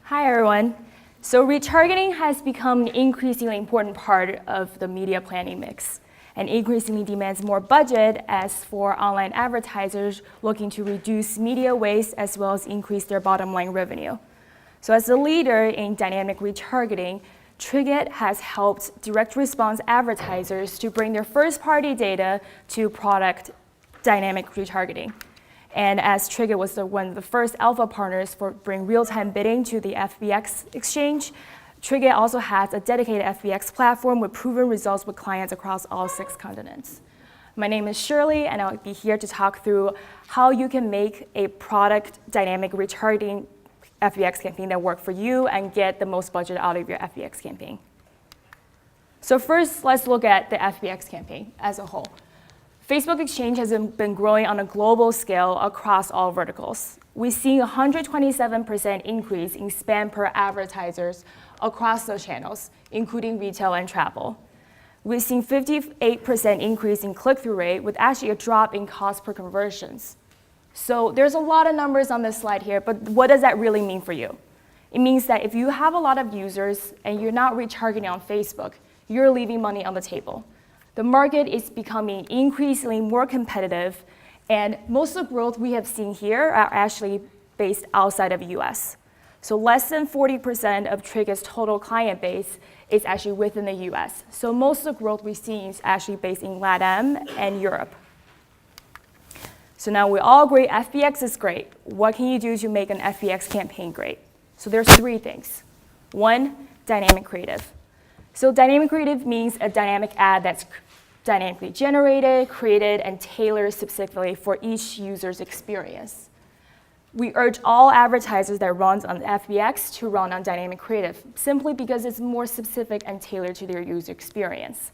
Hi, everyone. So retargeting has become an increasingly important part of the media planning mix and increasingly demands more budget as for online advertisers looking to reduce media waste as well as increase their bottom line revenue. So as the leader in dynamic retargeting, Triggit has helped direct response advertisers to bring their first-party data to product dynamic retargeting. And as Triggit was one of the first alpha partners for bring real-time bidding to the FBX exchange, Triggit also has a dedicated FBX platform with proven results with clients across all 6 continents. My name is Shirley, and I'll be here to talk through how you can make a product dynamic retargeting FBX campaign that work for you and get the most budget out of your FBX campaign. So first, let's look at the FBX campaign as a whole. Facebook Exchange has been growing on a global scale across all verticals. We've seen a 127% increase in spend per advertisers across those channels, including retail and travel. We've seen 58% increase in click-through rate with actually a drop in cost per conversions. So there's a lot of numbers on this slide here, but what does that really mean for you? It means that if you have a lot of users and you're not retargeting on Facebook, you're leaving money on the table. The market is becoming increasingly more competitive, and most of the growth we have seen here are actually based outside of the US. So less than 40% of Triggit's total client base is actually within the US. So most of the growth we've seen is actually based in LATAM and Europe. So now we all agree FBX is great. What can you do to make an FBX campaign great? So there's 3 things. 1, dynamic creative. So dynamic creative means a dynamic ad that's dynamically generated, created, and tailored specifically for each user's experience. We urge all advertisers that run on FBX to run on dynamic creative, simply because it's more specific and tailored to their user experience.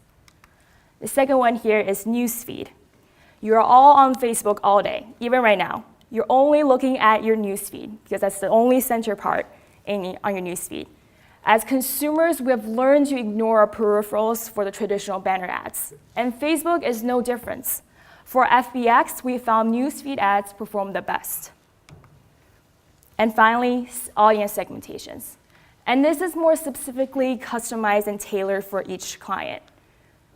The second one here is newsfeed. You're all on Facebook all day, even right now. You're only looking at your newsfeed because that's the only center part on your newsfeed. As consumers, we have learned to ignore our peripherals for the traditional banner ads. And Facebook is no different. For FBX, we found newsfeed ads perform the best. And finally, audience segmentations. And this is more specifically customized and tailored for each client.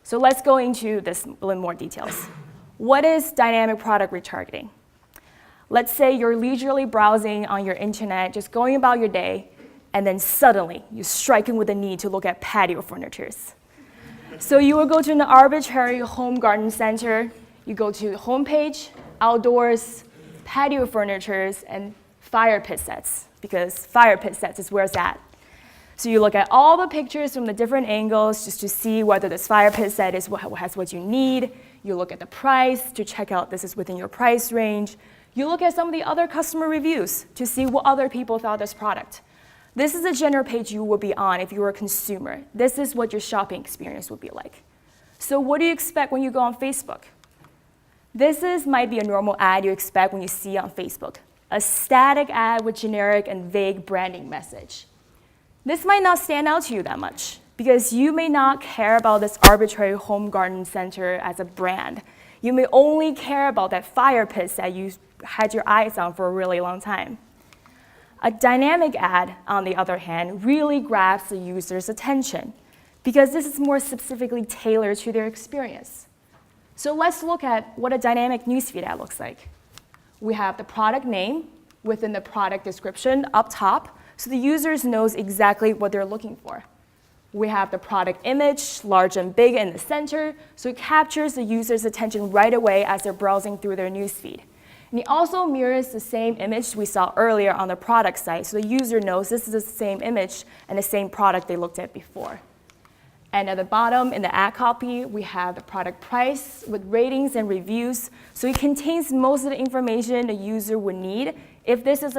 So let's go into this a little more details. What is dynamic product retargeting? Let's say you're leisurely browsing on your internet, just going about your day, and then suddenly you're striking with a need to look at patio furniture. So you will go to an arbitrary home garden center, you go to the homepage, outdoors, patio furniture, and fire pit sets, because fire pit sets is where it's at. So you look at all the pictures from the different angles just to see whether this fire pit set has what you need. You look at the price to check out this is within your price range. You look at some of the other customer reviews to see what other people thought of this product. This is the general page you will be on if you were a consumer. This is what your shopping experience would be like. So what do you expect when you go on Facebook? Might be a normal ad you expect when you see on Facebook. A static ad with generic and vague branding message. This might not stand out to you that much because you may not care about this arbitrary home garden center as a brand. You may only care about that fire pit that you had your eyes on for a really long time. A dynamic ad, on the other hand, really grabs the user's attention because this is more specifically tailored to their experience. So let's look at what a dynamic newsfeed ad looks like. We have the product name within the product description up top, so the users knows exactly what they're looking for. We have the product image, large and big in the center, so it captures the user's attention right away as they're browsing through their newsfeed. And it also mirrors the same image we saw earlier on the product site, so the user knows this is the same image and the same product they looked at before. And at the bottom, in the ad copy, we have the product price with ratings and reviews, so it contains most of the information the user would need if this is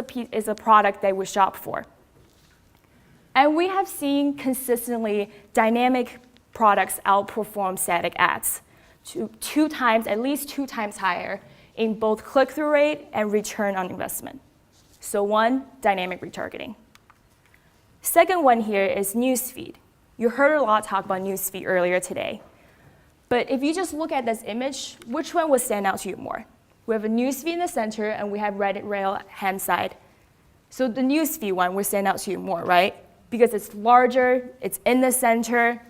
a product they would shop for. And we have seen consistently dynamic products outperform static ads at least two times higher in both click-through rate and return on investment. So 1, dynamic retargeting. Second one here is newsfeed. You heard a lot talk about newsfeed earlier today. But if you just look at this image, which one would stand out to you more? We have a newsfeed in the center, and we have Reddit rail hand side. So the newsfeed one will stand out to you more, right? Because it's larger, it's in the center,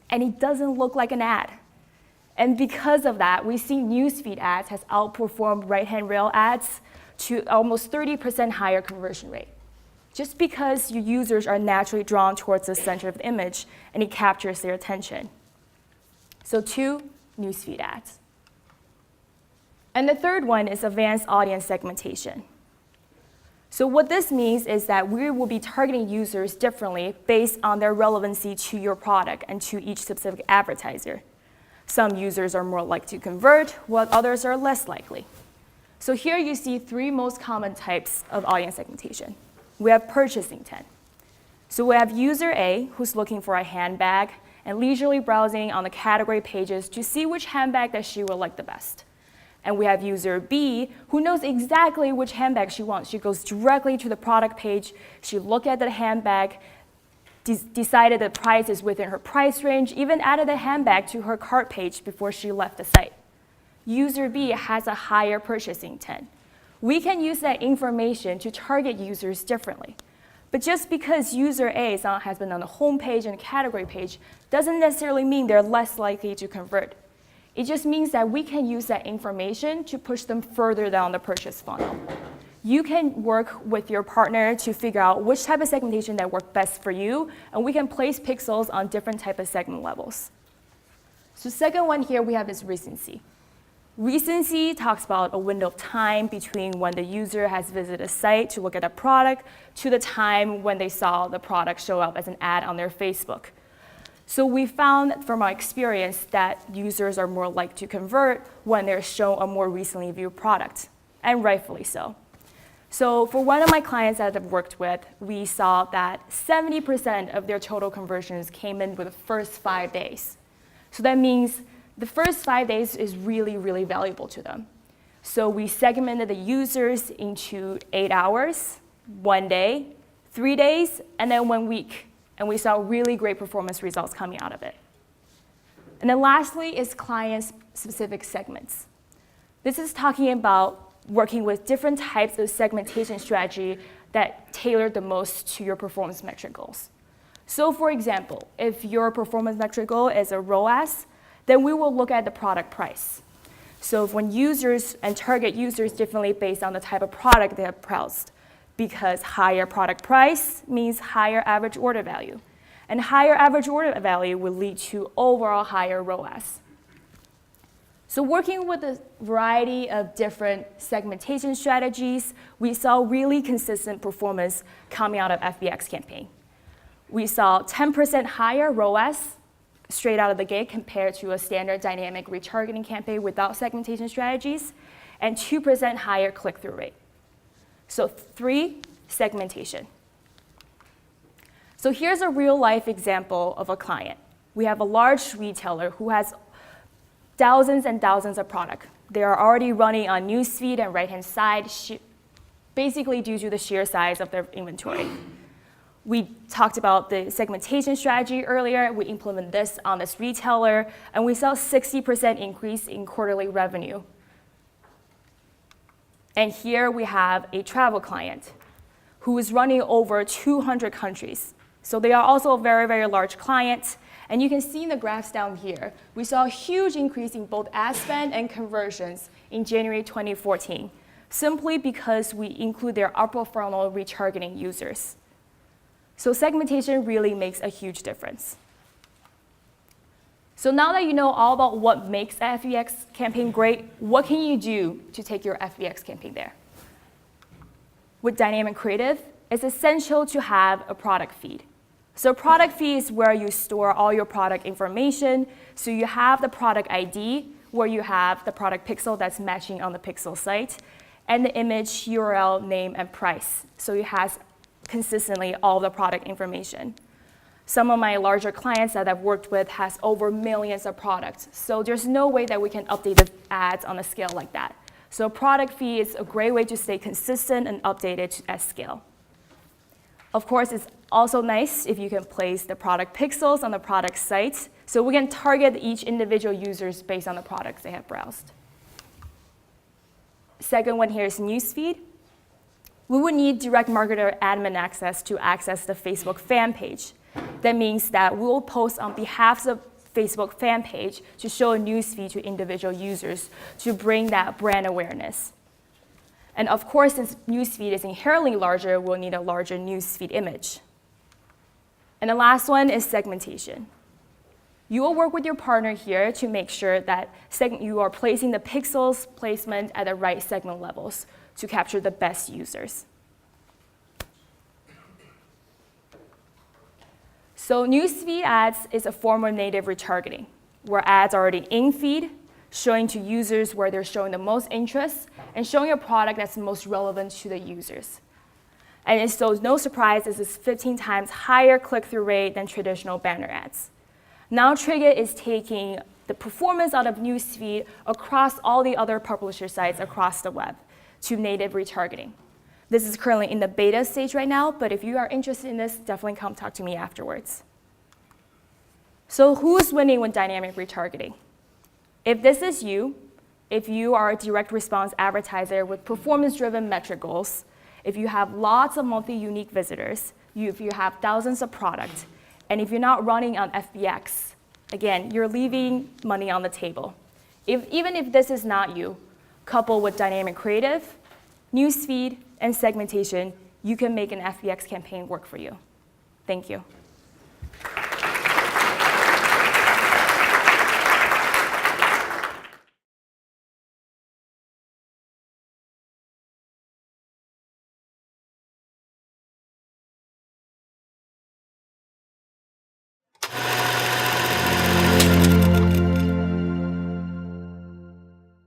and it doesn't look like an ad. And because of that, we see newsfeed ads has outperformed right-hand rail ads to almost 30% higher conversion rate. Just because your users are naturally drawn towards the center of the image and it captures their attention. So 2, newsfeed ads. And the third one is advanced audience segmentation. So what this means is that we will be targeting users differently based on their relevancy to your product and to each specific advertiser. Some users are more likely to convert, while others are less likely. So here you see 3 most common types of audience segmentation. We have purchase intent. So we have user A, who's looking for a handbag and leisurely browsing on the category pages to see which handbag that she will like the best. And we have user B, who knows exactly which handbag she wants. She goes directly to the product page, she looked at the handbag, decided the price is within her price range, even added the handbag to her cart page before she left the site. User B has a higher purchase intent. We can use that information to target users differently. But just because user A has been on the home page and category page doesn't necessarily mean they're less likely to convert. It just means that we can use that information to push them further down the purchase funnel. You can work with your partner to figure out which type of segmentation that works best for you, and we can place pixels on different type of segment levels. So second one here we have is recency. Recency talks about a window of time between when the user has visited a site to look at a product to the time when they saw the product show up as an ad on their Facebook. So we found from our experience that users are more likely to convert when they're shown a more recently viewed product, and rightfully so. So for one of my clients that I've worked with, we saw that 70% of their total conversions came in with the first 5 days. So that means the first 5 days is really, really valuable to them. So we segmented the users into 8 hours, 1 day, 3 days, and then 1 week. And we saw really great performance results coming out of it. And then lastly is client-specific segments. This is talking about working with different types of segmentation strategy that tailor the most to your performance metric goals. So for example, if your performance metric goal is a ROAS, then we will look at the product price. So when users and target users differently based on the type of product they have browsed, because higher product price means higher average order value. And higher average order value will lead to overall higher ROAS. So working with a variety of different segmentation strategies, we saw really consistent performance coming out of FBX campaign. We saw 10% higher ROAS straight out of the gate compared to a standard dynamic retargeting campaign without segmentation strategies, and 2% higher click-through rate. So 3, segmentation. So here's a real-life example of a client. We have a large retailer who has thousands and thousands of products. They are already running on newsfeed and right-hand side, basically due to the sheer size of their inventory. We talked about the segmentation strategy earlier. We implemented this on this retailer, and we saw 60% increase in quarterly revenue. And here we have a travel client who is running over 200 countries. So they are also a very, very large client. And you can see in the graphs down here, we saw a huge increase in both ad spend and conversions in January 2014, simply because we include their upper funnel retargeting users. So segmentation really makes a huge difference. So now that you know all about what makes a FBX campaign great, what can you do to take your FBX campaign there? With dynamic creative, it's essential to have a product feed. So product feed is where you store all your product information. So you have the product ID, where you have the product pixel that's matching on the pixel site, and the image, URL, name, and price. So it has consistently all the product information. Some of my larger clients that I've worked with has over millions of products. So there's no way that we can update the ads on a scale like that. So product feed is a great way to stay consistent and updated at scale. Of course, it's also nice if you can place the product pixels on the product site, so we can target each individual users based on the products they have browsed. Second one here is newsfeed. we would need direct marketer admin access to access the Facebook fan page. That means that we will post on behalf of Facebook fan page to show a newsfeed to individual users to bring that brand awareness. And of course, since newsfeed is inherently larger, we'll need a larger newsfeed image. And the last one is segmentation. You will work with your partner here to make sure that you are placing the pixels placement at the right segment levels to capture the best users. So newsfeed ads is a form of native retargeting, where ads are already in feed, showing to users where they're showing the most interest, and showing a product that's most relevant to the users. And it's so no surprise, this is 15 times higher click-through rate than traditional banner ads. Now Triggit is taking the performance out of newsfeed across all the other publisher sites across the web to native retargeting. This is currently in the beta stage right now, but if you are interested in this, definitely come talk to me afterwards. So who's winning with dynamic retargeting? If this is you, if you are a direct response advertiser with performance-driven metric goals, if you have lots of monthly unique visitors, if you have thousands of products, and if you're not running on FBX, again, you're leaving money on the table. Even if this is not you, coupled with dynamic creative, newsfeed, and segmentation, you can make an FBX campaign work for you. Thank you.